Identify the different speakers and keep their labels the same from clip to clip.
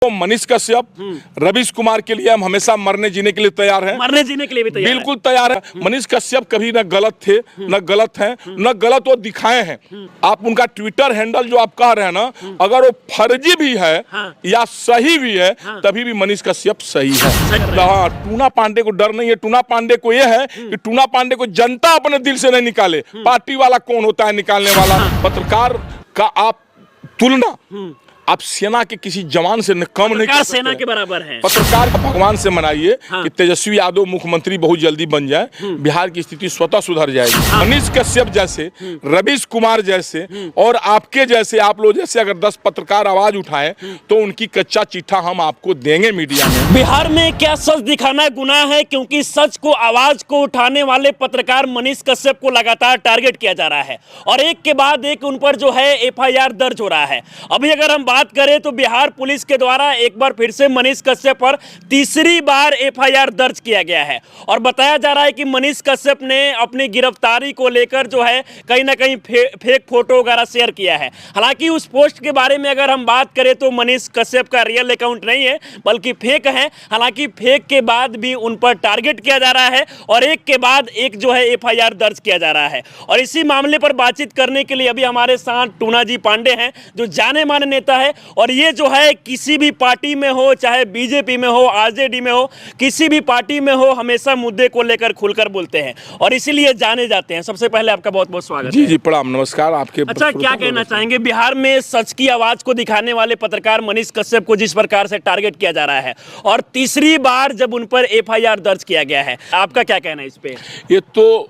Speaker 1: तो मनीष कश्यप, रवीश कुमार के लिए हम हमेशा मरने जीने के लिए तैयार हैं।
Speaker 2: मरने जीने के लिए भी तैयार
Speaker 1: बिल्कुल तैयार है। मनीष कश्यप कभी न गलत थे, न गलत हैं, न गलत वो दिखाए हैं। आप उनका ट्विटर हैंडल जो आप कह रहे हैं ना, अगर वो फर्जी भी है या सही भी है, तभी भी मनीष कश्यप सही है। हाँ, टूना पांडे को डर नहीं है। टूना पांडे को ये है कि टूना पांडे को जनता अपने दिल से नहीं निकाले। पार्टी वाला कौन होता है निकालने वाला? पत्रकार का आप तुलना आप सेना के किसी जवान से कम नहीं कर सकते।
Speaker 2: सेना के बराबर है।
Speaker 1: पत्रकार भगवान से मनाइए कि तेजस्वी यादव मुख्यमंत्री बहुत जल्दी बन जाए, बिहार की स्थिति स्वतः सुधर जाएगी। मनीष कश्यप जैसे, रवीश कुमार जैसे और आपके जैसे, आप लोग जैसे अगर 10 पत्रकार आवाज उठाएं तो उनकी कच्चा चिट्ठा हम आपको देंगे मीडिया में।
Speaker 2: बिहार में क्या सच दिखाना गुनाह है? क्योंकि सच को, आवाज को उठाने वाले पत्रकार मनीष कश्यप को लगातार टारगेट किया जा रहा है और एक के बाद एक उन पर जो है एफआईआर दर्ज हो रहा है। अभी अगर हम बात करें तो बिहार पुलिस के द्वारा एक बार फिर से मनीष कश्यप पर तीसरी बार एफआईआर दर्ज किया गया है और बताया जा रहा है कि मनीष कश्यप ने अपनी गिरफ्तारी को लेकर जो है कहीं ना कहीं फेक फोटो वगैरह शेयर किया है। हालांकि उस पोस्ट के बारे में अगर हम बात करें तो मनीष कश्यप का रियल अकाउंट नहीं है बल्कि फेक है। हालांकि फेक के बाद भी उन पर टारगेट किया जा रहा है और एक के बाद एक जो है एफआईआर दर्ज किया जा रहा है। और इसी मामले पर बातचीत करने के लिए अभी हमारे साथ टूना जी पांडे हैं जो जाने माने नेता है और ये जो है किसी भी पार्टी में हो, चाहे बीजेपी में हो, आरजेडी में हो, किसी भी पार्टी में हो, हमेशा मुद्दे को लेकर खुलकर बोलते हैं और इसीलिए जाने जाते हैं। सबसे पहले आपका बहुत बहुत स्वागत है।
Speaker 1: जी प्रणाम, नमस्कार आपके।
Speaker 2: अच्छा, क्या कहना चाहेंगे बिहार में सच की आवाज को दिखाने वाले पत्रकार मनीष कश्यप को जिस प्रकार से टारगेट किया जा रहा है और तीसरी बार जब उन पर एफआईआर दर्ज किया गया है, आपका क्या कहना है इस पे?
Speaker 1: ये तो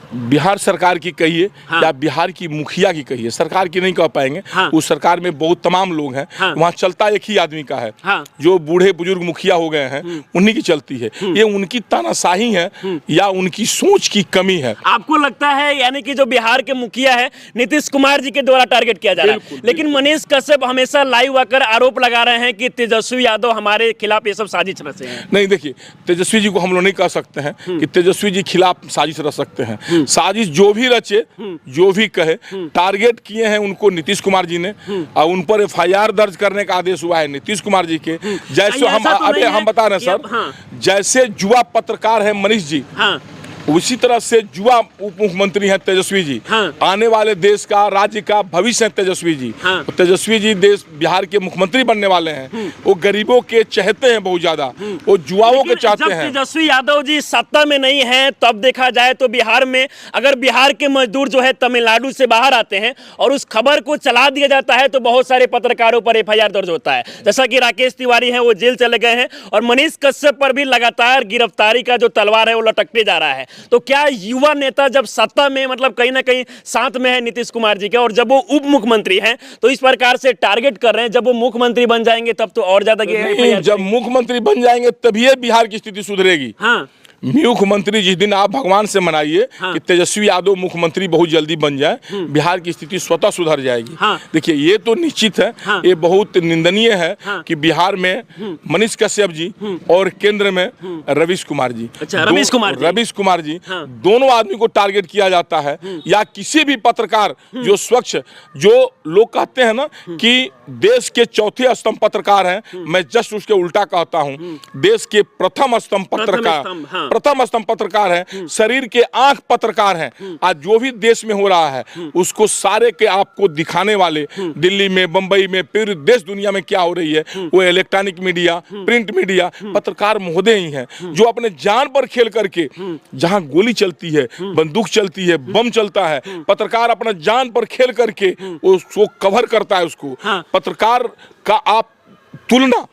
Speaker 1: बिहार सरकार की कहिए या बिहार की मुखिया की कहिए, सरकार की नहीं कह पाएंगे। उस सरकार में बहुत तमाम लोग हैं, वहाँ चलता एक ही आदमी का है। जो बूढ़े बुजुर्ग मुखिया हो गए हैं उन्हीं की चलती है। ये उनकी तानाशाही है या उनकी सोच की कमी है?
Speaker 2: आपको लगता है यानी कि जो बिहार के मुखिया है नीतीश कुमार जी के द्वारा टारगेट किया जा रहा है, लेकिन मनीष कश्यप हमेशा लाइव आकर आरोप लगा रहे हैं कि तेजस्वी यादव हमारे खिलाफ ये सब साजिश रचे हैं।
Speaker 1: नहीं, देखिए, तेजस्वी जी को हम लोग नहीं कह सकते हैं कि तेजस्वी जी खिलाफ साजिश रच सकते हैं। साजिश जो भी रचे, जो भी कहे, टारगेट किए हैं उनको नीतीश कुमार जी ने और उन पर एफआईआर दर्ज करने का आदेश हुआ है नीतीश कुमार जी के। जैसे हम बता रहे हैं सर, जैसे जुआ पत्रकार है मनीष जी, उसी तरह से जुआ उप मुख्यमंत्री हैं तेजस्वी जी। आने वाले देश का, राज्य का भविष्य है तेजस्वी जी। तेजस्वी जी देश बिहार के मुख्यमंत्री बनने वाले हैं। वो गरीबों के चाहते हैं बहुत ज्यादा, वो जुआओं के चाहते हैं।
Speaker 2: तेजस्वी यादव जी सत्ता में नहीं है तब देखा जाए तो बिहार में अगर बिहार के मजदूर जो है तमिलनाडु से बाहर आते हैं और उस खबर को चला दिया जाता है तो बहुत सारे पत्रकारों पर एफआईआर दर्ज होता है। जैसा कि राकेश तिवारी हैं, वो जेल चले गए हैं और मनीष कश्यप पर भी लगातार गिरफ्तारी का जो तलवार है वो लटकते जा रहा है। तो क्या युवा नेता जब सत्ता में, मतलब कहीं ना कहीं साथ में है नीतीश कुमार जी के, और जब वो उप मुख्यमंत्री हैं तो इस प्रकार से टारगेट कर रहे हैं, जब वो मुख्यमंत्री बन जाएंगे तब तो और ज्यादा?
Speaker 1: जब मुख्यमंत्री बन जाएंगे तभी बिहार की स्थिति सुधरेगी। मुख्यमंत्री जिस दिन आप भगवान से मनाइए कि तेजस्वी यादव मुख्यमंत्री बहुत जल्दी बन जाए, बिहार की स्थिति स्वतः सुधर जाएगी। देखिए, ये तो निश्चित है, ये बहुत निंदनीय है कि बिहार में मनीष कश्यप जी और केंद्र में रवीश कुमार जी, रवीश कुमार जी दोनों आदमी को टारगेट किया जाता है। या किसी भी पत्रकार जो स्वच्छ, जो लोग कहते हैं ना कि देश के चौथे स्तंभ पत्रकार हैं, मैं जस्ट उसके उल्टा कहता हूँ, देश के प्रथम स्तंभ पत्रकार हैं, शरीर के आंख पत्रकार हैं। आज जो भी देश में हो रहा है उसको सारे के आपको दिखाने वाले, दिल्ली में, बंबई में, पूरे देश दुनिया में क्या हो रही है, वो इलेक्ट्रॉनिक मीडिया, प्रिंट मीडिया, पत्रकार महोदय ही हैं जो अपने जान पर खेल करके, जहां गोली चलती है, बंदूक चलती है, बम चलता है, पत्रकार अपना जान पर खेल करके उसको कवर करता है। उसको पत्रकार का आप तुलना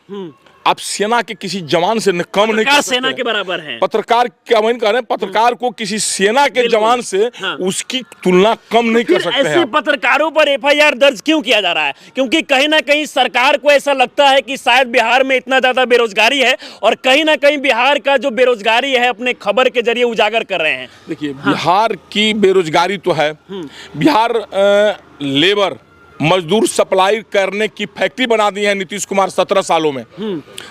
Speaker 1: आप सेना के किसी जवान से कम नहीं कर सकते।
Speaker 2: सेना के बराबर है
Speaker 1: पत्रकार। क्या मैं कह रहे हैं, पत्रकार को किसी सेना के जवान से उसकी तुलना कम नहीं कर सकते हैं।
Speaker 2: ऐसे पत्रकारों पर एफआईआर दर्ज क्यों किया जा रहा है? क्योंकि कहीं ना कहीं सरकार को ऐसा लगता है कि शायद बिहार में इतना ज्यादा बेरोजगारी है और कहीं ना कहीं बिहार का जो बेरोजगारी है अपने खबर के जरिए उजागर कर रहे हैं।
Speaker 1: देखिए, बिहार की बेरोजगारी तो है। बिहार लेबर, मजदूर सप्लाई करने की फैक्ट्री बना दी है नीतीश कुमार 17 सालों में।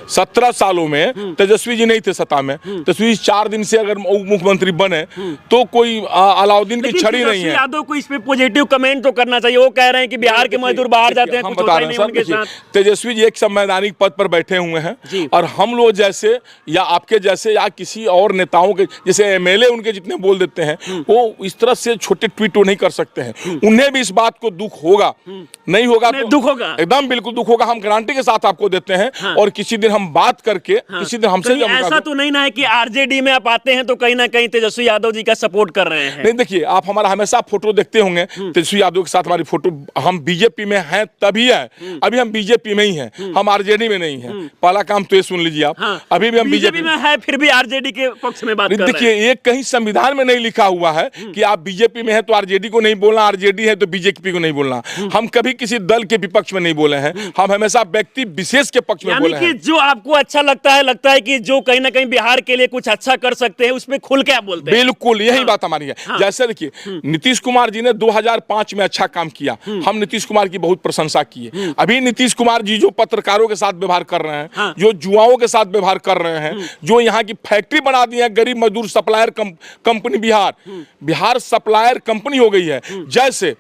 Speaker 1: 17 सालों में तेजस्वी जी नहीं थे सत्ता में, तेजस्वी 4 दिन से अगर उप मुख्यमंत्री बने तो कोई अलाउद्दीन की छड़ी नहीं है।
Speaker 2: यादव को इस पे पॉजिटिव कमेंट तो करना चाहिए। वो कह रहे हैं कि बिहार के मजदूर बाहर जाते हैं,
Speaker 1: हम
Speaker 2: कुछ
Speaker 1: बता
Speaker 2: होता
Speaker 1: रहे
Speaker 2: ही
Speaker 1: हैं
Speaker 2: नहीं उनके
Speaker 1: सर,
Speaker 2: साथ।
Speaker 1: तेजस्वी जी एक संवैधानिक पद पर बैठे हुए हैं और हम लोग जैसे या आपके जैसे या किसी और नेताओं के जैसे एमएलए उनके जितने बोल देते हैं, वो इस तरह से छोटे ट्वीट नहीं कर सकते हैं। उन्हें भी इस बात को दुख होगा, नहीं होगा तो
Speaker 2: दुख होगा,
Speaker 1: एकदम बिल्कुल दुख होगा। हम गारंटी के साथ आपको देते हैं और किसी दिन हम बात करके किसी दिन हमसे
Speaker 2: ऐसा तो नहीं ना है कि आरजेडी में आप आते हैं तो कहीं ना कहीं तेजस्वी यादव जी का सपोर्ट कर रहे हैं।
Speaker 1: नहीं, देखिए आप हमारा हमेशा फोटो देखते होंगे तेजस्वी यादव के साथ हमारी फोटो। हम बीजेपी में हैं तभी है, अभी हम बीजेपी में ही हैं, हम आरजेडी में नहीं हैं। पहला काम तो ये सुन लीजिए आप, अभी भी हम बीजेपी
Speaker 2: में है, फिर भी आरजेडी के पक्ष में बात कर रहे हैं।
Speaker 1: देखिए ये कहीं संविधान में नहीं लिखा हुआ है कि आप बीजेपी में है तो आरजेडी को नहीं बोलना, आरजेडी है तो बीजेपी को नहीं बोलना। हम कभी किसी दल के विपक्ष में नहीं बोले हैं, हम हमेशा व्यक्ति विशेष के पक्ष में बोले हैं।
Speaker 2: जो आपको अच्छा लगता है कि जो कहीं ना कहीं बिहार के लिए कुछ अच्छा कर सकते हैं उसमें खुल के आप बोलते हैं।
Speaker 1: बिल्कुल यही बात हमारी है। जैसे देखिए नीतीश कुमार जी ने 2005 में अच्छा काम किया, हम नीतीश कुमार की बहुत प्रशंसा किए। अभी नीतीश कुमार जी जो पत्रकारों के साथ व्यवहार कर रहे हैं, जो युवाओं के साथ व्यवहार कर रहे हैं, जो यहाँ की फैक्ट्री बना दी है गरीब मजदूर supplier company, Bihar supplier company हो गई है। जैसे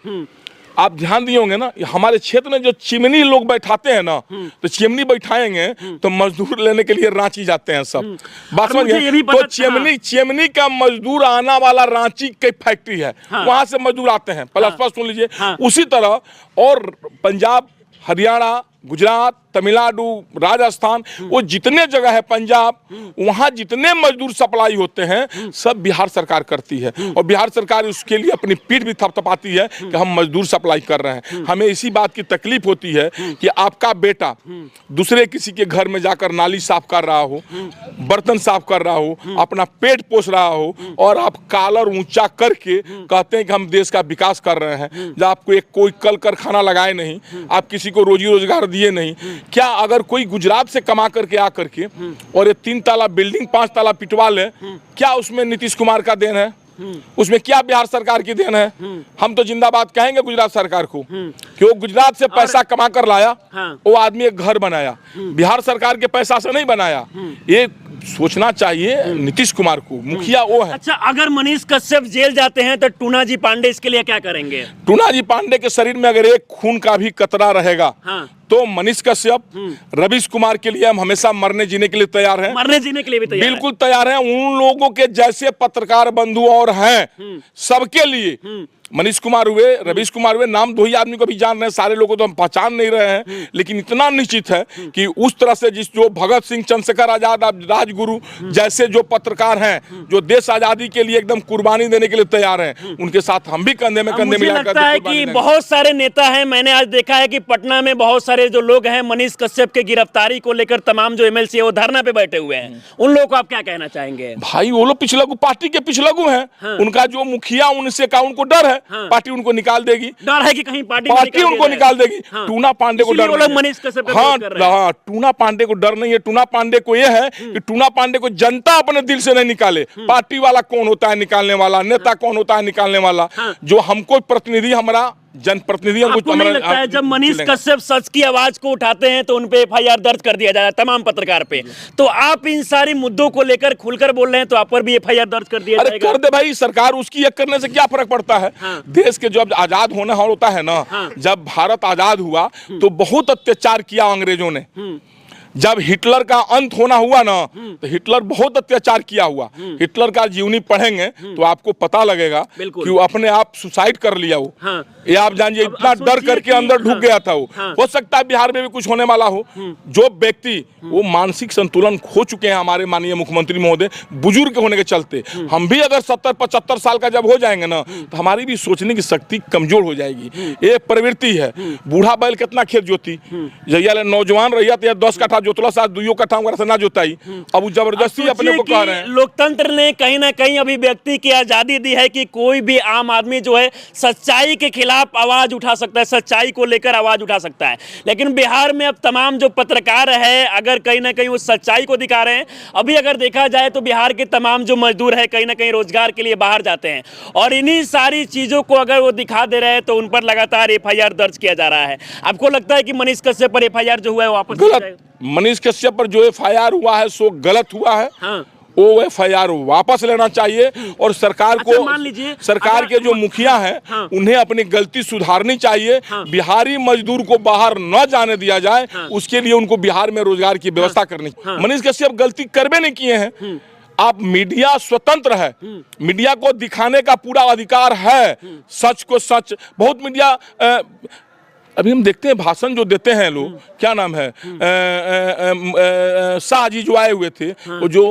Speaker 1: आप ध्यान दिए होंगे ना, हमारे क्षेत्र में जो चिमनी लोग बैठाते हैं ना, तो चिमनी बैठाएंगे तो मजदूर लेने के लिए रांची जाते हैं सब। बात समझ गए? तो चिमनी का मजदूर आना वाला रांची की फैक्ट्री है, वहां से मजदूर आते हैं। प्लस सुन लीजिए, उसी तरह और पंजाब, हरियाणा, गुजरात, तमिलनाडु, राजस्थान, वो जितने जगह है पंजाब, वहां जितने मजदूर सप्लाई होते हैं सब बिहार सरकार करती है। और बिहार सरकार उसके लिए अपनी पीठ भी थपथपाती है कि हम मजदूर सप्लाई कर रहे हैं। हमें इसी बात की तकलीफ होती है कि आपका बेटा दूसरे किसी के घर में जाकर नाली साफ कर रहा हो, बर्तन साफ कर रहा हो, अपना पेट पोष रहा हो, और आप कॉलर ऊंचा करके कहते हैं कि हम देश का विकास कर रहे हैं। जब आपको एक कोई कल कारखाना लगाए नहीं, आप किसी को रोजी रोजगार दिए नहीं, क्या अगर कोई गुजरात से कमा करके आ करके और ये 3 ताला बिल्डिंग 5 ताला पिटवा ले, क्या उसमें नीतीश कुमार का देन है? उसमें क्या बिहार सरकार की देन है? हम तो जिंदाबाद कहेंगे गुजरात सरकार को कि वो गुजरात से पैसा कमा कर लाया, वो आदमी एक घर बनाया, बिहार सरकार के पैसा से नहीं बनाया। ये सोचना चाहिए नीतीश कुमार को, मुखिया वो है।
Speaker 2: अच्छा, अगर मनीष कश्यप जेल जाते हैं तो टूना जी पांडे इसके लिए क्या करेंगे?
Speaker 1: टूना जी पांडे के शरीर में अगर एक खून का भी कतरा रहेगा तो मनीष कश्यप, रवीश कुमार के लिए हम हमेशा मरने जीने के लिए तैयार हैं।
Speaker 2: मरने जीने के लिए भी तैयार,
Speaker 1: बिल्कुल तैयार हैं। उन लोगों के जैसे पत्रकार बंधु और हैं सबके लिए, मनीष कुमार हुए, रवीश कुमार हुए, नाम 2 ही आदमी को भी जान रहे हैं, सारे लोगों को तो हम पहचान नहीं रहे हैं, लेकिन इतना निश्चित है कि उस तरह से जो भगत सिंह, चंद्रशेखर आजाद, राजगुरु जैसे जो पत्रकार हैं, जो देश आजादी के लिए एकदम कुर्बानी देने के लिए तैयार हैं, उनके साथ हम भी कंधे में कंधे मिलाकर।
Speaker 2: लगता है कि बहुत सारे नेता हैं, मैंने आज देखा है कि पटना में बहुत सारे जो लोग हैं मनीष कश्यप के गिरफ्तारी को लेकर तमाम जो एमएलसी है वो धरना पे बैठे हुए हैं। उन लोगों को आप क्या कहना चाहेंगे?
Speaker 1: भाई वो लोग पिछलगू, पार्टी के पिछलगू हैं। उनका जो मुखिया, उनसे का उनको डर है, पार्टी उनको निकाल देगी,
Speaker 2: डर है कि कहीं पार्टी
Speaker 1: उनको निकाल देगी। टूना पांडे को डर नहीं है।
Speaker 2: मनीष कश्यप हाँ,
Speaker 1: टूना पांडे को डर नहीं है। टूना पांडे को यह है कि टूना पांडे को जनता अपने दिल से नहीं निकाले। पार्टी वाला कौन होता है निकालने वाला, नेता कौन होता है निकालने वाला? जो हमको प्रतिनिधि, हमारा जनप्रतिनिधि,
Speaker 2: आपको नहीं लगता है जब मनीष कश्यप सच की आवाज को उठाते हैं तो उन पे एफआईआर दर्ज कर दिया जाता है तमाम पत्रकार पे? तो आप इन सारी मुद्दों को लेकर खुलकर बोल रहे हैं तो आप पर भी एफआईआर दर्ज कर दिया जाएगा?
Speaker 1: कर दे भाई, सरकार उसकी एक करने से क्या फर्क पड़ता है? देश के जब आजाद होना होता है ना, जब भारत आजाद हुआ तो बहुत अत्याचार किया अंग्रेजों ने। जब हिटलर का अंत होना हुआ ना, तो हिटलर बहुत अत्याचार किया हुआ। हिटलर का जीवनी पढ़ेंगे तो आपको पता लगेगा कि वो अपने आप सुसाइड कर लिया वो। ये आप जानिए, इतना डर करके अंदर ढुक गया था वो। हो सकता है बिहार में भी कुछ होने वाला हो। जो व्यक्ति वो मानसिक संतुलन खो चुके हैं, हमारे माननीय मुख्यमंत्री महोदय, बुजुर्ग होने के चलते, हम भी अगर 70-75 साल का जब हो जाएंगे ना, तो हमारी भी सोचने की शक्ति कमजोर हो जाएगी। ये प्रवृत्ति है। बूढ़ा बैल कितना खेत जोती, जहिया नौजवान रहिया तो 10 कट्ठा जोतला, साथ 2 कट्ठा वगैरह से ना जोताई। अब वो जबरदस्ती अपने को कह रहे हैं।
Speaker 2: लोकतंत्र ने कहीं ना कहीं अभिव्यक्ति की आजादी दी है कि कोई भी आम आदमी जो है सच्चाई के खिलाफ आवाज उठा सकता है, सच्चाई को लेकर आवाज उठा सकता है। लेकिन बिहार में अब तमाम जो पत्रकार है, अगर कहीं ना कहीं वो सच्चाई को दिखा रहे हैं, अभी अगर देखा जाए तो बिहार के तमाम जो मजदूर है कहीं ना कहीं रोजगार के लिए बाहर जाते हैं, और इन्हीं सारी चीजों को अगर वो दिखा दे रहे हैं तो उन पर लगातार एफआईआर दर्ज किया जा रहा है। आपको लगता है कि मनीष कश्यप पर एफआईआर जो हुआ है वापस?
Speaker 1: मनीष कश्यप पर जो FIR हुआ है सो गलत हुआ है।
Speaker 2: हाँ।
Speaker 1: वो FIR वापस लेना चाहिए और सरकार
Speaker 2: अच्छा,
Speaker 1: को,
Speaker 2: मान लीजिए
Speaker 1: सरकार के जो मुखिया हैं
Speaker 2: हाँ।
Speaker 1: उन्हें अपनी गलती सुधारनी चाहिए।
Speaker 2: हाँ।
Speaker 1: बिहारी मजदूर को बाहर न जाने दिया जाए, उसके लिए उनको बिहार में रोजगार की व्यवस्था करनी। मनीष कश्यप गलती करबे नहीं किए हैं। आप मीडिया स्वतंत्र है, मीडिया को दिखाने का पूरा अधिकार है, सच को सच। बहुत मीडिया अभी हम देखते हैं भाषण जो देते हैं लोग, क्या नाम है, शाह जी जो आए हुए थे, वो जो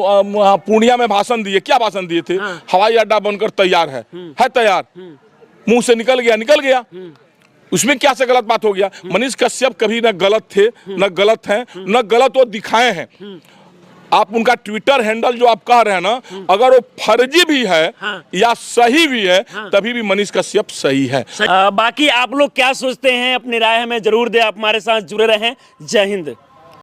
Speaker 1: पूर्णिया में भाषण दिए, क्या भाषण दिए थे, हवाई अड्डा बनकर तैयार है तैयार, मुंह से निकल गया। उसमें क्या से गलत बात हो गया? मनीष कश्यप कभी न गलत थे, न गलत हैं, न गलत वो दिखाए हैं। आप उनका ट्विटर हैंडल जो आप कह रहे हैं ना, अगर वो फर्जी भी है या सही भी है, तभी भी मनीष कश्यप सही है।
Speaker 2: बाकी आप लोग क्या सोचते हैं, अपनी राय हमें जरूर दें। आप हमारे साथ जुड़े रहें। जय हिंद।